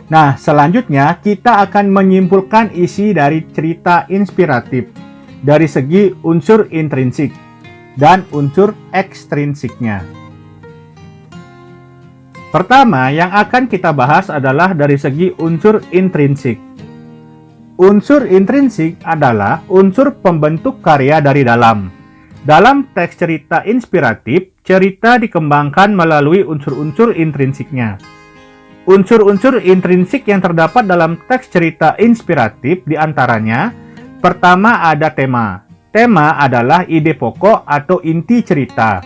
Nah, selanjutnya kita akan menyimpulkan isi dari cerita inspiratif dari segi unsur intrinsik dan unsur ekstrinsiknya. Pertama, yang akan kita bahas adalah dari segi unsur intrinsik. Unsur intrinsik adalah unsur pembentuk karya dari dalam. Dalam teks cerita inspiratif, cerita dikembangkan melalui unsur-unsur intrinsiknya. Unsur-unsur intrinsik yang terdapat dalam teks cerita inspiratif diantaranya, pertama ada tema. Tema adalah ide pokok atau inti cerita.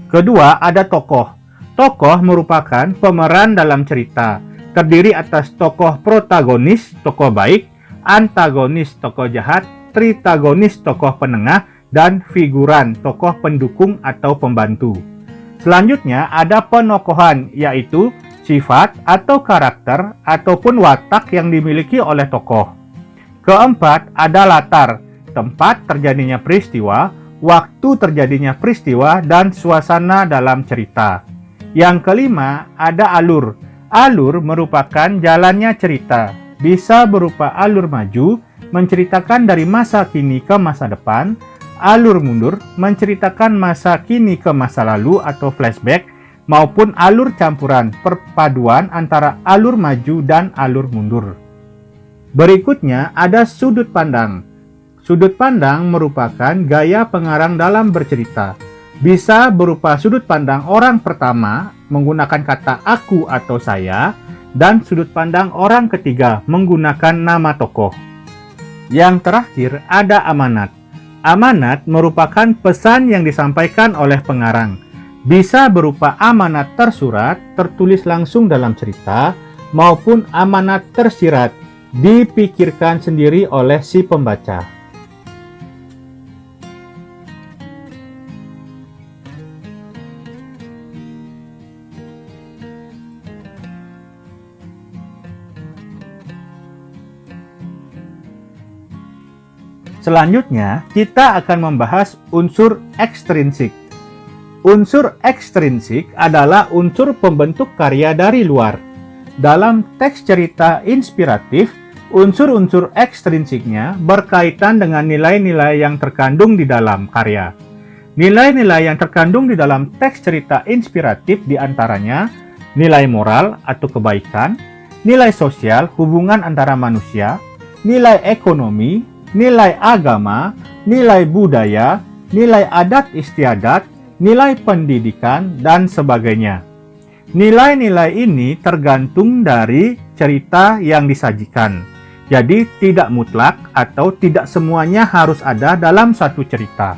Kedua ada tokoh. Tokoh merupakan pemeran dalam cerita, terdiri atas tokoh protagonis, tokoh baik, antagonis, tokoh jahat, tritagonis, tokoh penengah, dan figuran, tokoh pendukung atau pembantu. Selanjutnya ada penokohan, yaitu sifat atau karakter ataupun watak yang dimiliki oleh tokoh. Keempat, ada latar, tempat terjadinya peristiwa, waktu terjadinya peristiwa, dan suasana dalam cerita. Yang kelima, ada alur. Alur merupakan jalannya cerita, bisa berupa alur maju, menceritakan dari masa kini ke masa depan, alur mundur, menceritakan masa kini ke masa lalu atau flashback, maupun alur campuran, perpaduan antara alur maju dan alur mundur. Berikutnya ada sudut pandang. Sudut pandang merupakan gaya pengarang dalam bercerita. Bisa berupa sudut pandang orang pertama menggunakan kata aku atau saya, dan sudut pandang orang ketiga menggunakan nama tokoh. Yang terakhir ada amanat. Amanat merupakan pesan yang disampaikan oleh pengarang. Bisa berupa amanat tersurat, tertulis langsung dalam cerita, maupun amanat tersirat, dipikirkan sendiri oleh si pembaca. Selanjutnya, kita akan membahas unsur ekstrinsik. Unsur ekstrinsik adalah unsur pembentuk karya dari luar. Dalam teks cerita inspiratif, unsur-unsur ekstrinsiknya berkaitan dengan nilai-nilai yang terkandung di dalam karya. Nilai-nilai yang terkandung di dalam teks cerita inspiratif diantaranya nilai moral atau kebaikan, nilai sosial hubungan antara manusia, nilai ekonomi, nilai agama, nilai budaya, nilai adat istiadat, nilai pendidikan, dan sebagainya. Nilai-nilai ini tergantung dari cerita yang disajikan. Jadi tidak mutlak atau tidak semuanya harus ada dalam satu cerita.